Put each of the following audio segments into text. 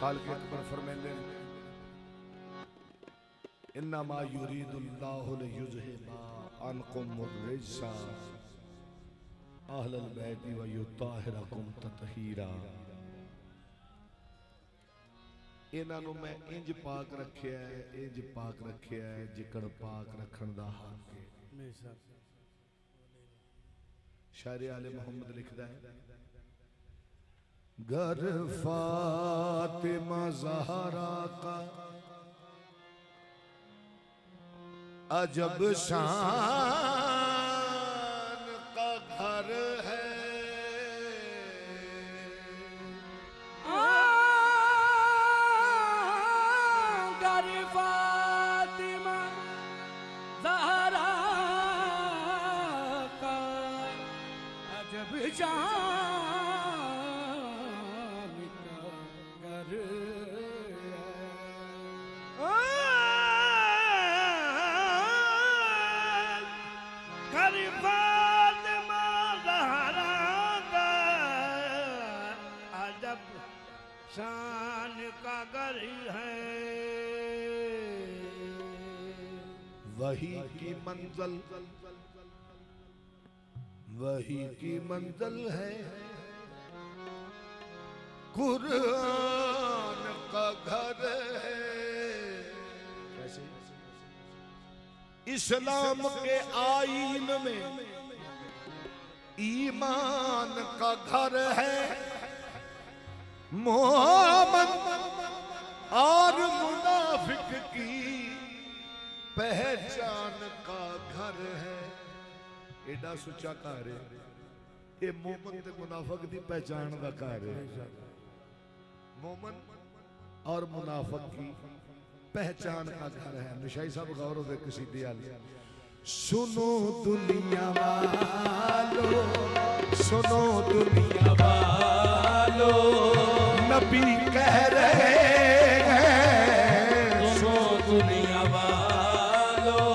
खालिक अकबर फरमाते हैं इन्नमा युरीदुल्लाहु लियुज़हिबा अन्कुम अर्रिज्सा अहलल बैति व युताहिरकुम ततहीरा। इन्हां नूं मैं इंज पाक रखिया है, इंज पाक रखिया है जिकड़ पाक रखण दा हक है। शायर आले मोहम्मद लिखदा है घर फातिमा ज़हरा का अजब शान का घर है। घर फातिमा ज़हरा का अजब शान का घर शान का घर है। वही की मंजिल वही की मंजिल है, कुरान का घर है। कैसे इस्लाम के आईन में ईमान का घर है, मोहम्मद और मुनाफिक की पहचान का घर है। एडा सुचा घर है ये मोमन ते मुनाफिक की पहचान का घर है। मोमन और मुनाफिक की पहचान का घर है। निशाई साहब गौर हो किसी दिया सुनो दुनिया वालों, सुनो दुनिया वालों, नबी कह रहे हैं। सुनो दुनिया वालों,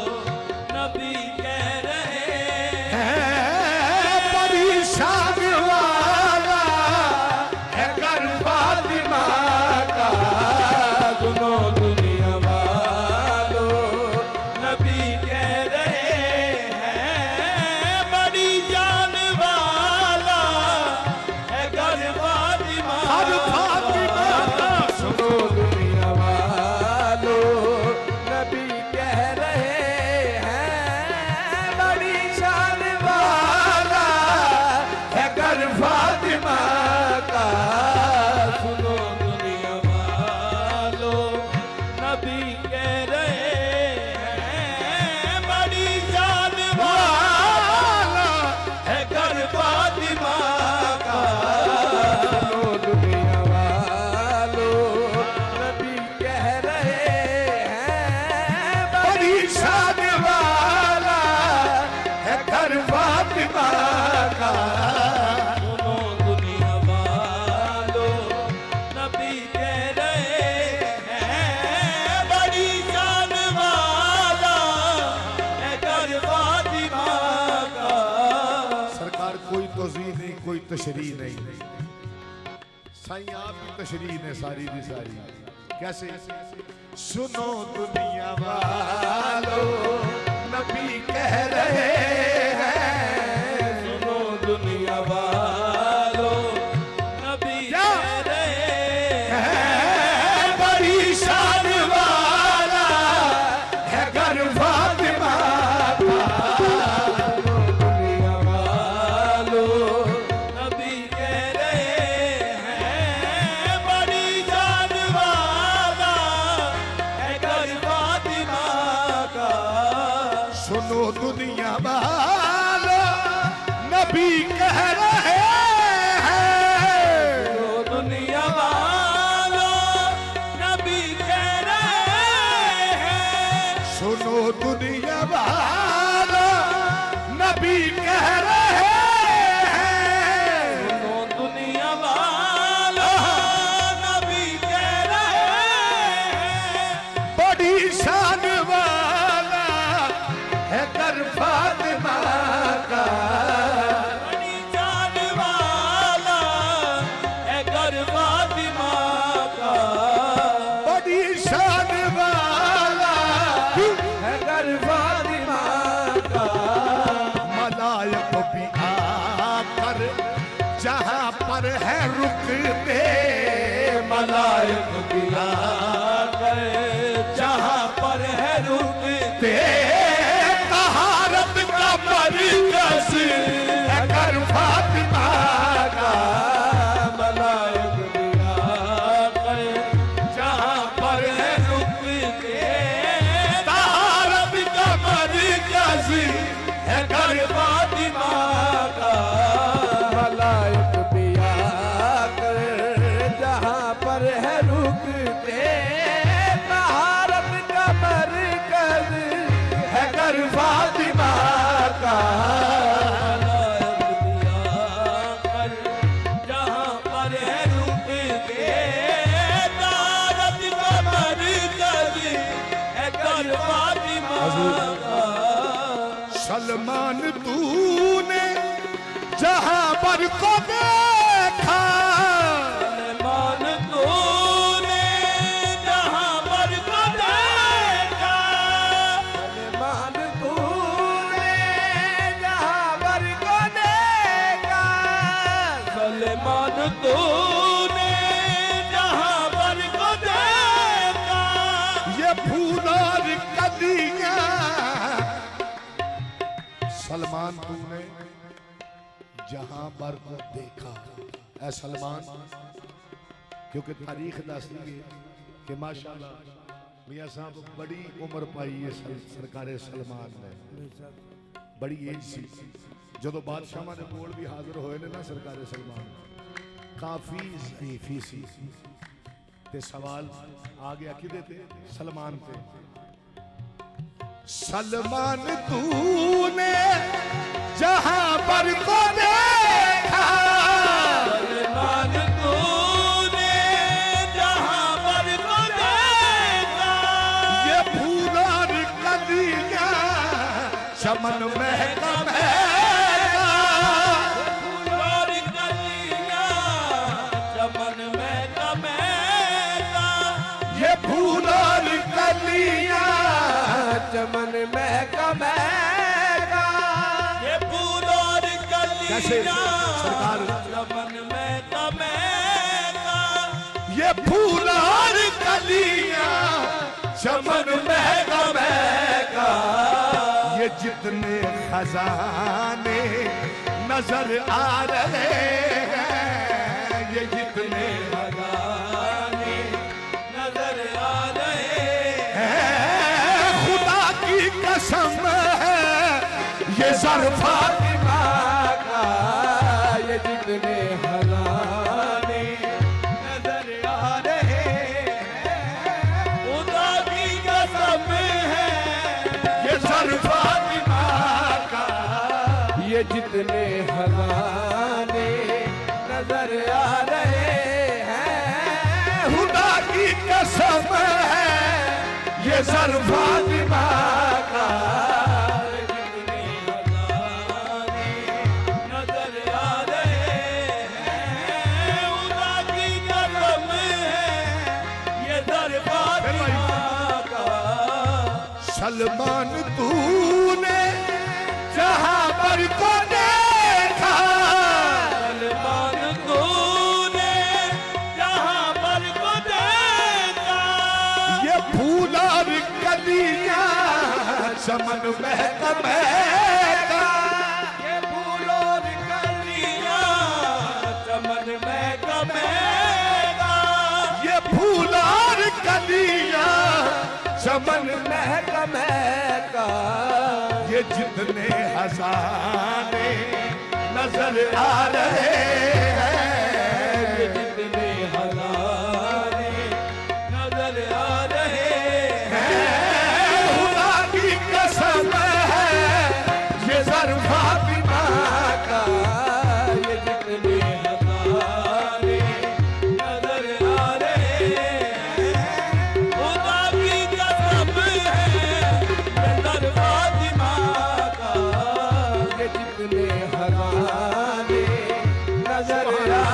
नबी कह रहे हैं। बड़ी शान वाला है घर फातिमा का। सुनो दुनिया वालों, नबी कह रहे हैं। बड़ी जान वाला है घर फातिमा का। सुनो दुनिया वालों, नबी कह रहे हैं। बड़ी शान वाला है घर फातिमा का। सुनो दुनिया वालों, नबी कह रहे हैं। बड़ी शान वाला है घर फातिमा का। सुनो दुनिया वालों, नबी कह रहे हैं। बड़ी शान वाला है घर फातिमा का। सुनो दुनिया वालों, नबी कह रहे हैं। बड़ी शान वाला है घर फातिमा का। सरकार कोई तौज़ीह नहीं, कोई तशरीह नहीं, साईं आप की तशरीह है सारी दी सारी। कैसे सुनो दुनिया वालों, नबी कह रहे हैं। सुनो दुनिया वालों, नबी कह रहे हैं। बड़ी शान वाला है घर फातिमा का। दुनिया वालों, नबी कह रहे हैं। बड़ी जान वाला है घर फातिमा का। सुनो दुनिया वालों, मलाइक भी आकर जहाँ पर है रुकते, तहारत का मरकज है कर फातिमा का। मलाइक भी आकर जहाँ पर है रुकते, तहारत का मरकज है घर फातिमा का। मलाइक भी आकर जहाँ पर है रुकते, तहारत का मरकज है घर फातिमा का। मलाइक भी आकर जहाँ पर है रुकते, तहारत का मरकज है घर फातिमा का। सलमान तूने जहां पर को देखा, सलमान तूने जहाँ पर को देखा, सलमान तूने जहाँ पर को देखा, सलमान तूने जहाँ पर को देखा, ये फूल और कलियां। सलमान तूने जहां पर को देखा, ऐ सलमान, क्योंकि तारीख दसदी है कि माशाअल्लाह मियां साहब बड़ी उम्र पाई है सरकारे सलमान ने, बड़ी एज सी जो बादशाह दे कोल भी हाजिर होए ने ना सरकारे सलमान, काफी ज़ईफ़ी सी ते सवाल आ गया किदे ते, सलमान ते। सलमान तूने जहां पर को देखा, सलमान तूने जहाँ पर को देखा, ये फूल और कलियां चमन महका महका, फूल और कलियां चमन महका महका, ये फूल और कलियां चमन महका महका, ये फूल और कैसे सरकार? कलियां चमन महका महका, ये फूल और कलियां चमन महका महका, ये जितने खजाने नजर आ रहे हैं, ये जितने खजाने नजर आ रहे हैं, खुदा की कसम है ये ज़र फातिमा का, ये जितने खजाने नजर आ रहे हैं, खुदा की कसम है ये ज़र फातिमा का, ये जितने खजाने नजर आ रहे हैं, खुदा की कसम है ये ज़र फातिमा का। जितने खजाने नजर आ रहे हैं, खुदा की कसम है ये दर फातिमा का। सलमान तूने जहां पर को देखा, सलमान तूने जहाँ पर को देखा, ये फूल और कलियां चमन महका महका, ये फूल और कलियां चमन महका महका, ये फूल और कलियां चमन महका महका, ये जितने हज़ारे नजर आ रहे हैं, ये जितने खजाने नजर आ रहे हैं, खुदा की कसम है ये ज़र फातिमा का, ये जितने खजाने नजर आ रहे हैं, खुदा की कसम है ये दर फातिमा का, ये जितने खजाने नजर आ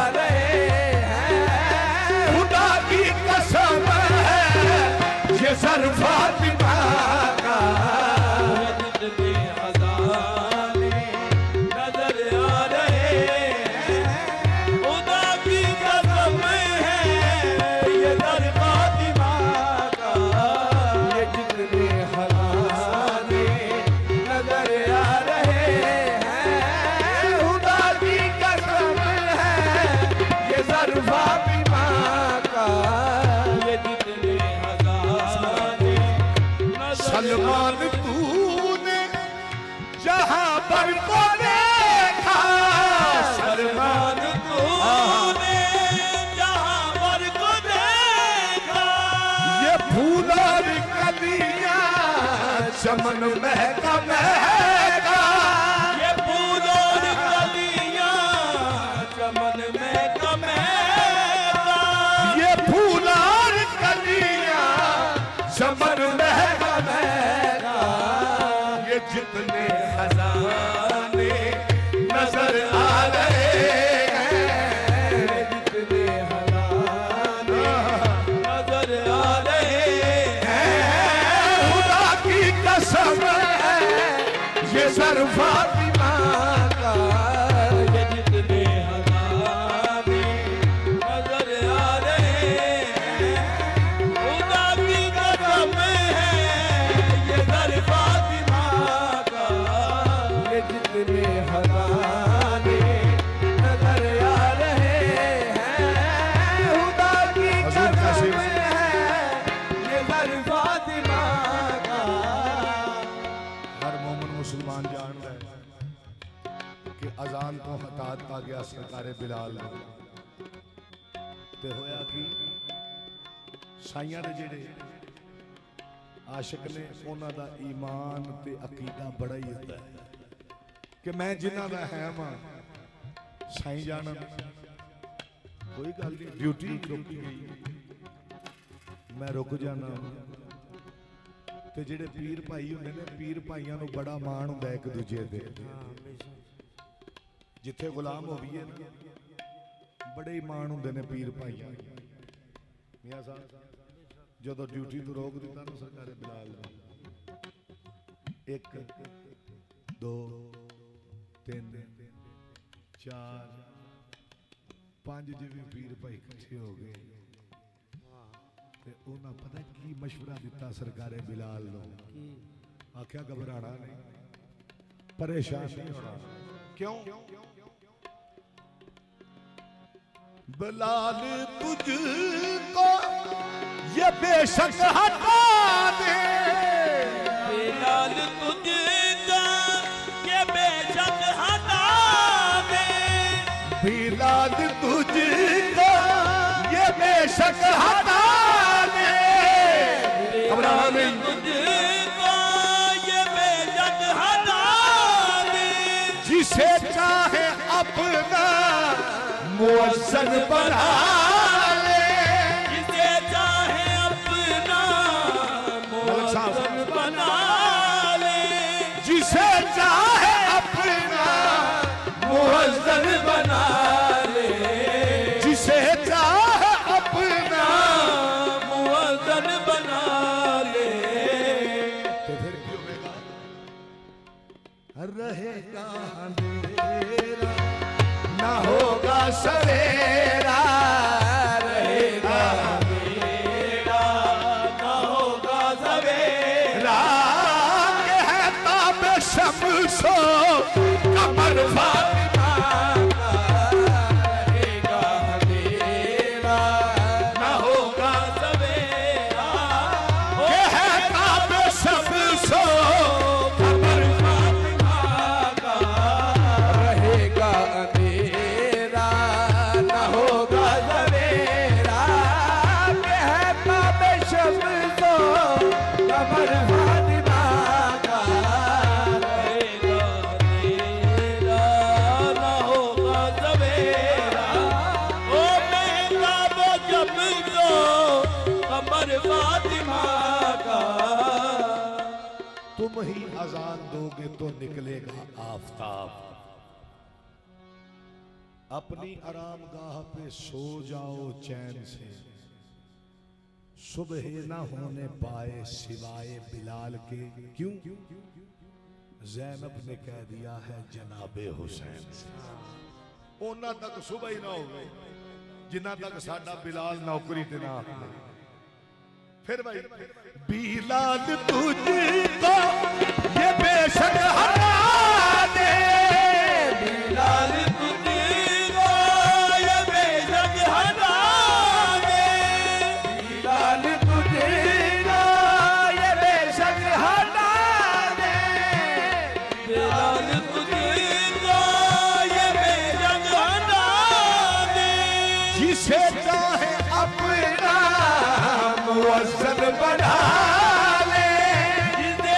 चमन महका महका, ये फूल और कलियां चमन महका महका, ये फूल और कलियां चमन महका महका, ये जितने खजाने नजर आ रहे हैं, जितने हराने नजर आ रहे हैं, खुदा की कसम है ये सर फातिमा का, ये जितने हराने नजर आ रहे हैं, खुदा की कसम है ये सर फातिमा का, ये जितने हराने नजर आ रहे हैं, खुदा की हजूर का कसम शेर। है ये सर फातिमा का। हर मोमिन मुसलमान जानता है कि अजान तो हटात पा गया सरकारे बिलाल ने ते होया कि साइयां दे जेड़े आशिक ने उन्हां दा ईमान ते अकीदा बड़ा ही होता है कि मैं जिन्हां दा है मां साईं जानन कोई गल नहीं, ड्यूटी रुक गई मैं रुक जाना। ते जेड़े पीर भाई हुंदे ने पीर भाइयां नूं बड़ा माण हुंदा एक दूजे ते, जिथे गुलाम होवीए बड़े ही माण हुंदे ने पीर भाइयां। मियां साहब जदों ड्यूटी तो रोक दिता ना सरकारे बिलाल ने, 1 2 3 4 5 जिवें पीर भाई इकट्ठे हो गए ते उन्हां पता की मशवरा दिता सरकारे बिलाल नूं, आख्या घबराना नहीं, परेशान नहीं होना। क्यों? बिलाल तुझको ये बेशक हटा दे, बिलाल तुझको ये बेशक हटा दे, बिलाल तुझको ये बेशक हटा दे, घबराना नहीं, तुझको ये बेशक हटा दे, जिसे चाहे अपना मुअज्जन बना ले, जिसे चाहे अपना मुअज्जन बना ले, जिसे चाहे अपना मुअज्जन बना ले, जिसे चाहे अपना मुअज्जन बना ले। तो फिर क्यों होगा? रहेगा अंधेरा ना होगा सवेरा, रहेगा मेरा ना होगा सवेरा, कहता मैं शम्सो कमर फातिमा का, रहेगा अंधेरा ना होगा सवेरा, कहता मैं शम्सो कमर फातिमा का, रहेगा अंधेरा ना होगा सवेरा, कहता मैं शम्सो कमर फातिमा का, रहेगा अंधेरा ना होगा सवेरा, ओ महंगा वो जब तो कमर फातिमा का। तुम ही अजान दोगे तो निकलेगा आफताब, अपनी आराम गाह पे सो जाओ चैन से, सुबह न होने पाए सिवाय बिलाल के, क्यों? ज़ैनब ने कह दिया है जनाबे हुसैन से, उन्हां तक सुबह ही ना हो गई जिन्हां तक साडा बिलाल नौकरी ते ना आए। फिर भाई बिलाल तुझको ये बेशक हटा दे, बिलाल तुझको ये बेशक हटा दे, बिलाल तुझको ये बेशक हटा दे, बिलाल तुझको ये बेशक हटा दे, जिसे चाहे अपना मुअज्जन बना ले, जिसे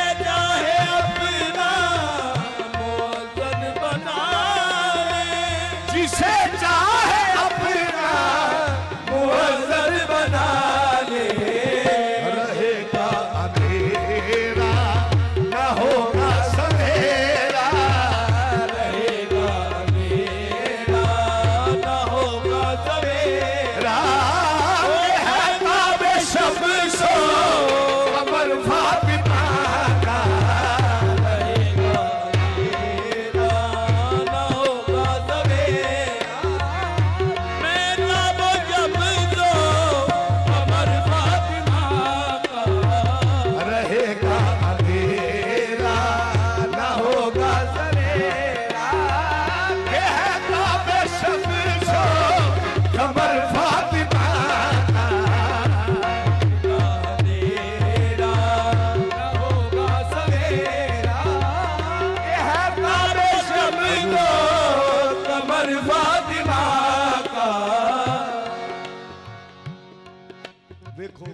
वेखो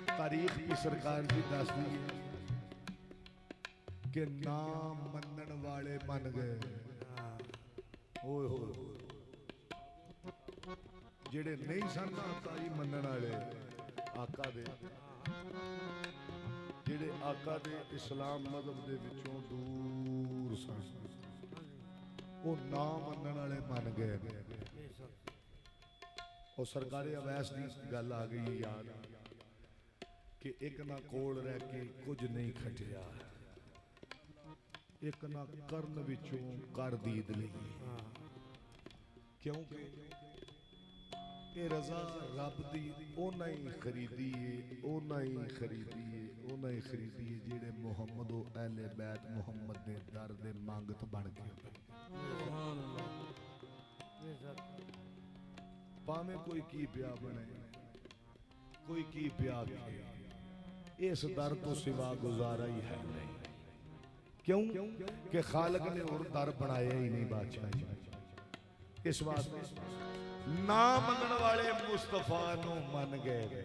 तारीख की सरकार जी दस दी कि नाम मनन वाले बन गए। ओए होए जेड़े नहीं सन ताई मनन वाले आका दे, जेड़े आका दे इस्लाम मजहब दे विचों दूर सन, वो नाम मनन वाले बन गए। और सरकारी अवैस की गल आ गई याद कि एक ना कोल रह के कुछ नहीं खटिया, एक ना करन विचों कर दीद ली, क्योंकि ये रजा रब दी ओना ही खरीदी है, ओना ही खरीदी है, ओना ही खरीदी है जेड़े मुहम्मद ओ अहले बैत मुहम्मद दे दर दे मंगत बन के भावें कोई की पिया बने, कोई की पिया गए, इस दर तो सिवा गुजारा ही है नहीं। क्यों कि खालिक ने और दर बनाया ही नहीं बादशाह। इस वास्ते ना मनन वाले मुस्तफा नू मन गए।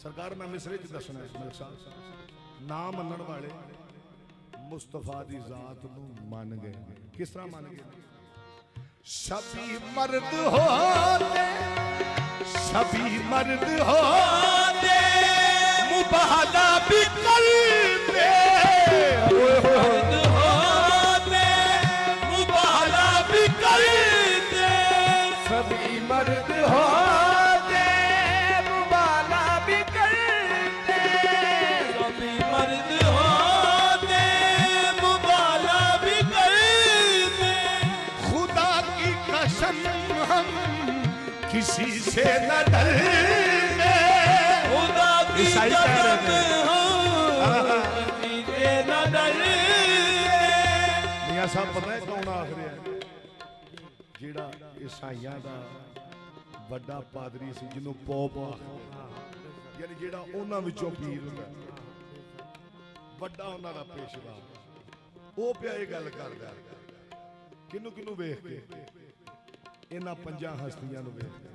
सरकार मैं मिसरे च दसना है मलिक साहब, ना मनन वाले मुस्तफा दी जात नू मन गए। किस तरह मन गए? सभी मर्द होते, सभी मर्द होते मुबाला भी करते, मर्द होते मुबाला भी करते, सभी मर्द होते मुबाला भी करते, सभी मर्द होते मुबाला भी करते। खुदा की कसम हम किसी से न डरते, खुदा की कसम हम किसी से न डरते। मियां साहब पता है कौन आख रहा है? जेड़ा ईसाइयां दा बड़ा पादरी सी जिन्हों पोप आखदे, यानी जेड़ा उन्हां विचों पीर हुंदा बड़ा उन्हां दा पेशवा, वो पिया ये गल करदा किनू किनू वेख के इन्हां पंजां हस्तियां नूं वेख के।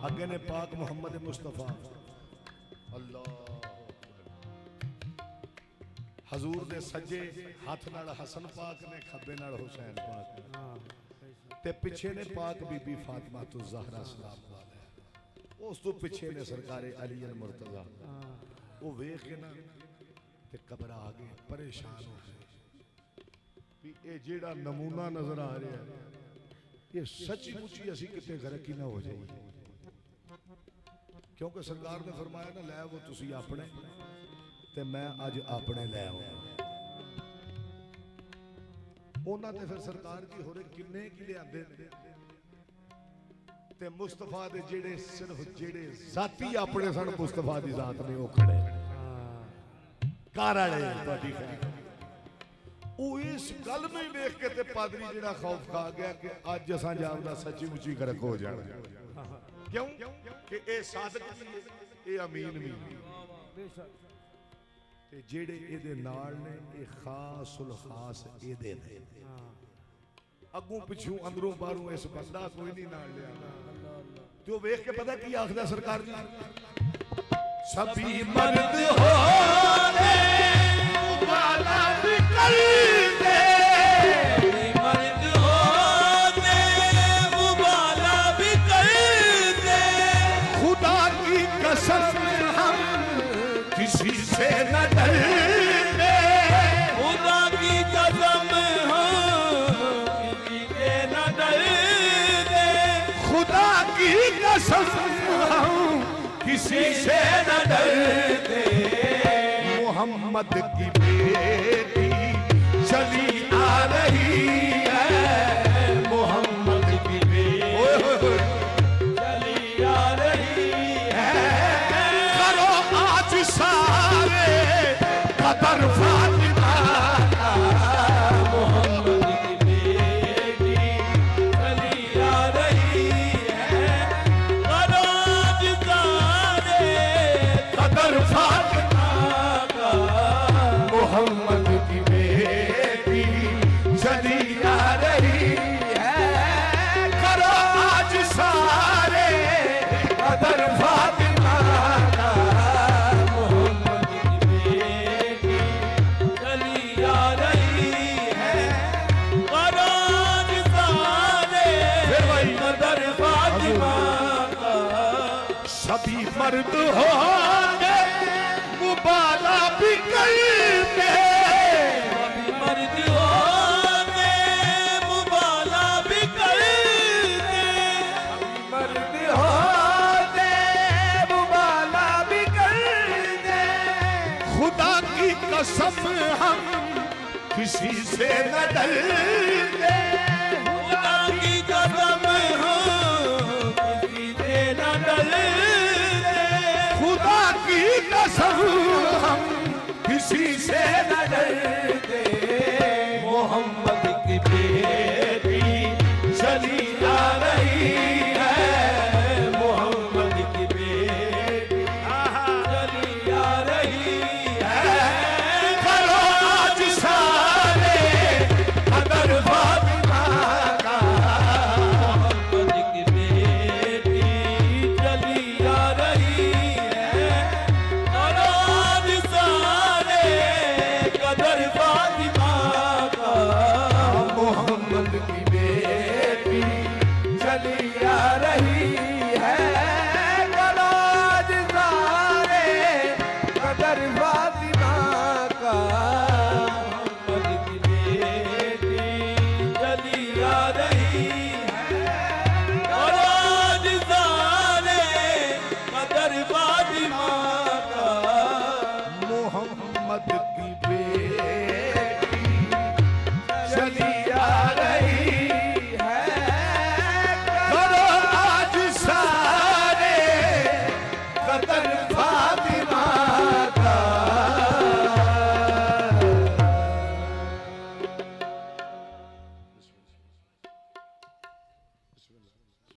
अगे ने पाक मुहम्मद मुस्तफा अल्लाह हजूर दे सज्जे हाथ नाल हसन पाक ने, खब्बे नाल हुसैन पाक ते पिछे ने पाक बीबी फातिमा तो ज़हरा सलाम वाले, उस तो पिछे ने सरकारे अली अल मुर्तज़ा। वो वेख के ना ते घबरा गए, परेशान हो गए भी ये जेड़ा नमूना नजर आ रहा है ये सच्ची मुची असी किते गरकी ना हो जाए। क्योंकि सरकार ने फरमाया ना लै वो तुसी अपने ते मैं अज अपने लै आऊं। उन्होंने फिर सरकार की होरे किन्ने की लियाते ते मुस्तफा दे जेड़े सिर्फ जेड़े जाती अपने सन मुस्तफा दी जात ने वो खड़े कार वाले तुहाडी खरी। वो इस गल नूं ही वेख के ते पादरी जेड़ा खौफ खा गया कि अज असां जापदा सच्ची मुची गरक हो जाना। क्यों कि ए सादक भी है, ए अमीन भी ते जेड़े एदे नाल ने ए खासुल खास एदे ने। अगों पिछों अंदरों बाहरों इस बंदा कोई नहीं नाल लिया तो वेख के पता की आखदा सरकार जी? सभी मर्द होते मुबाला भी करते, मर्द होते मुबाला भी करते। खुदा की कसम हम किसी से न डरते, खुदा की कसम हम किसी से न डरते, खुदा की कसम हम किसी से न डरते। मोहम्मद की बेटी चली आ रही है, मोहम्मद की बेटी चली आ रही है। करो आज सारे कदर फातिमा का, मोहम्मद की बेटी चली आ रही है। करोज सारे कदर फातिमा का, मोहम्मद की बेटी चली आ सभी मर्द होंगे मुबाला भी करते, सभी मर्द होंगे मुबाला भी करते, मर्द होते मुबाला भी करते, खुदा की कसम हम किसी से न डरते, खुदा की कसम हो किसी से न डरते, खुदा की कसम हम किसी से न डरते। मोहम्मद की बेटी चली आ रही है, मोहम्मद की बेटी चली आ रही है, करो आज सारे कदर फातिमा का, मोहम्मद की बेटी चली आ रही है, करो आज सारे कदर फातिमा का, मोहम्मद की बेटी चली आ रही है, करो आज सारे कदर फातिमा का। मोहम्मद की बेटी चली आ रही है, करो आज सारे कदर फातिमा का, मोहम्मद की बेटी चली आ रही है, करो आज सारे कदर